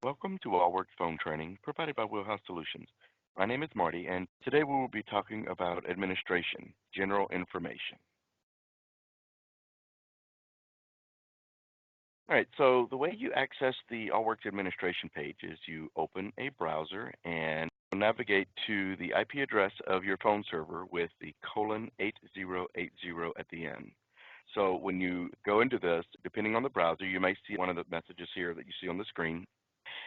Welcome to Allworx phone training provided by Wheelhouse Solutions. My name is Marty, and today we will be talking about administration, general information. All right, so the way you access the Allworx administration page is you open a browser and navigate to the IP address of your phone server with the :8080 at the end. So when you go into this, depending on the browser, you may see one of the messages here that you see on the screen.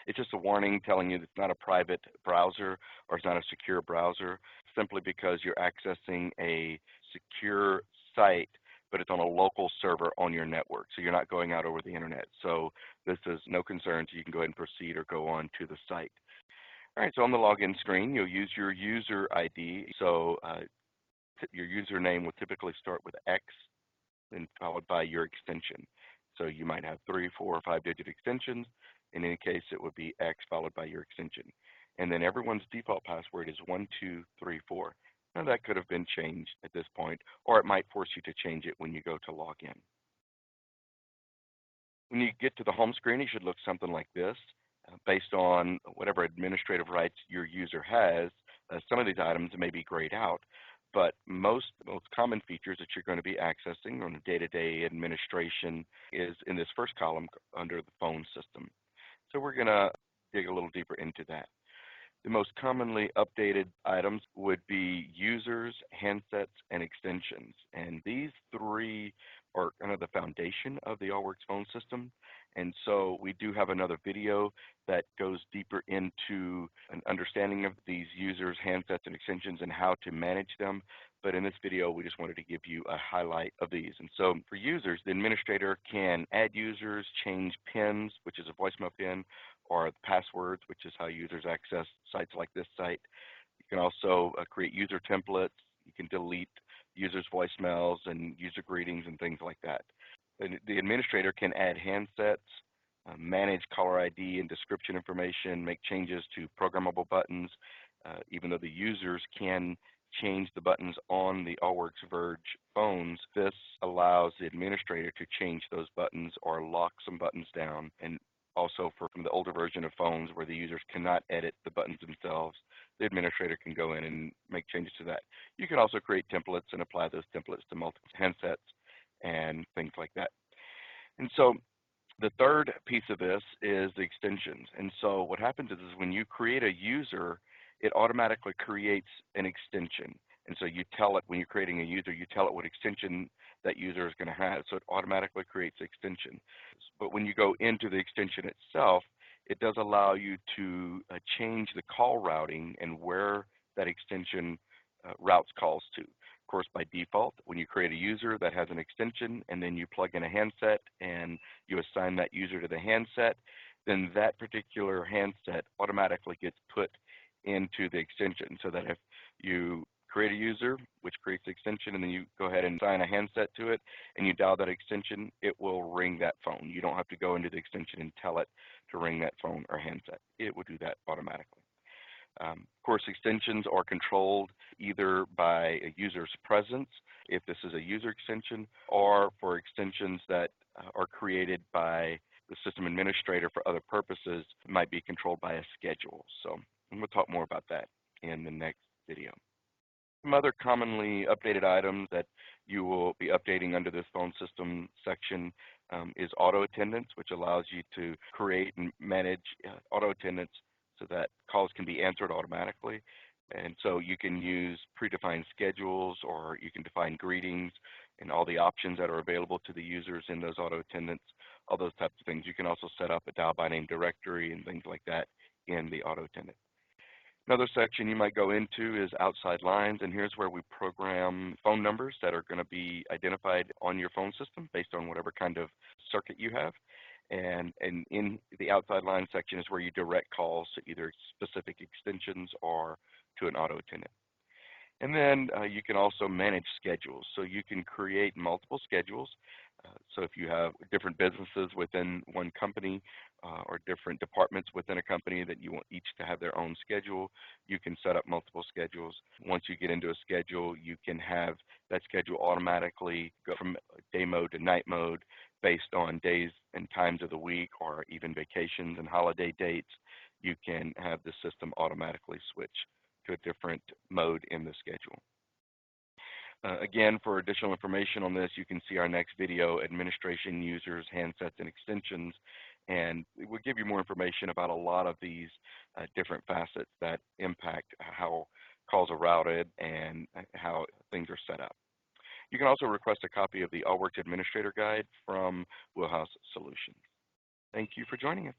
It's just a warning telling you it's not a private browser or it's not a secure browser, simply because you're accessing a secure site, but it's on a local server on your network. So you're not going out over the internet. So this is no concern. So you can go ahead and proceed or go on to the site. All right, so on the login screen, you'll use your user ID. So your username will typically start with X, then followed by your extension. So you might have 3, 4, or 5-digit extensions. In any case, it would be X followed by your extension. And then everyone's default password is 1234. Now that could have been changed at this point, or it might force you to change it when you go to log in. When you get to the home screen, it should look something like this. Based on whatever administrative rights your user has, some of these items may be grayed out, but most common features that you're going to be accessing on a day-to-day administration is in this first column under the phone system. So we're going to dig a little deeper into that. The most commonly updated items would be users, handsets, and extensions. And these three are kind of the foundation of the Allworx phone system. And so we do have another video that goes deeper into an understanding of these users, handsets, and extensions and how to manage them. But in this video, we just wanted to give you a highlight of these. And so for users, the administrator can add users, change pins, which is a voicemail pin, or passwords, which is how users access sites like this site. You can also create user templates. You can delete users' voicemails and user greetings and things like that. The administrator can add handsets, manage caller ID and description information, make changes to programmable buttons, even though the users can change the buttons on the Allworx Verge phones. This allows the administrator to change those buttons or lock some buttons down. And also from the older version of phones where the users cannot edit the buttons themselves, the administrator can go in and make changes to that. You can also create templates and apply those templates to multiple handsets and things like that. And so the third piece of this is the extensions. And so what happens is when you create a user, it automatically creates an extension. And so you tell it, when you're creating a user, you tell it what extension that user is going to have. So it automatically creates the extension. But when you go into the extension itself, it does allow you to change the call routing and where that extension routes calls to. Of course, by default, when you create a user that has an extension and then you plug in a handset and you assign that user to the handset, then that particular handset automatically gets put into the extension, so that if you create a user, which creates the extension, and then you go ahead and assign a handset to it, and you dial that extension, it will ring that phone. You don't have to go into the extension and tell it to ring that phone or handset. It will do that automatically. Of course, extensions are controlled either by a user's presence, if this is a user extension, or for extensions that are created by the system administrator for other purposes, might be controlled by a schedule. So we'll talk more about that in the next video. Some other commonly updated items that you will be updating under this phone system section is auto attendance, which allows you to create and manage auto attendance so that calls can be answered automatically. And so you can use predefined schedules, or you can define greetings and all the options that are available to the users in those auto attendants, all those types of things. You can also set up a dial by name directory and things like that in the auto attendant. Another section you might go into is outside lines, and here's where we program phone numbers that are going to be identified on your phone system based on whatever kind of circuit you have. And in the outside line section is where you direct calls to either specific extensions or to an auto attendant. And then you can also manage schedules. So you can create multiple schedules. So if you have different businesses within one company or different departments within a company that you want each to have their own schedule, you can set up multiple schedules. Once you get into a schedule, you can have that schedule automatically go from day mode to night mode. based on days and times of the week or even vacations and holiday dates, you can have the system automatically switch to a different mode in the schedule. Again, for additional information on this, you can see our next video, Administration Users, Handsets, and Extensions, and it will give you more information about a lot of these different facets that impact how calls are routed and how things are set up. You can also request a copy of the Allworx Administrator Guide from Wheelhouse Solutions. Thank you for joining us.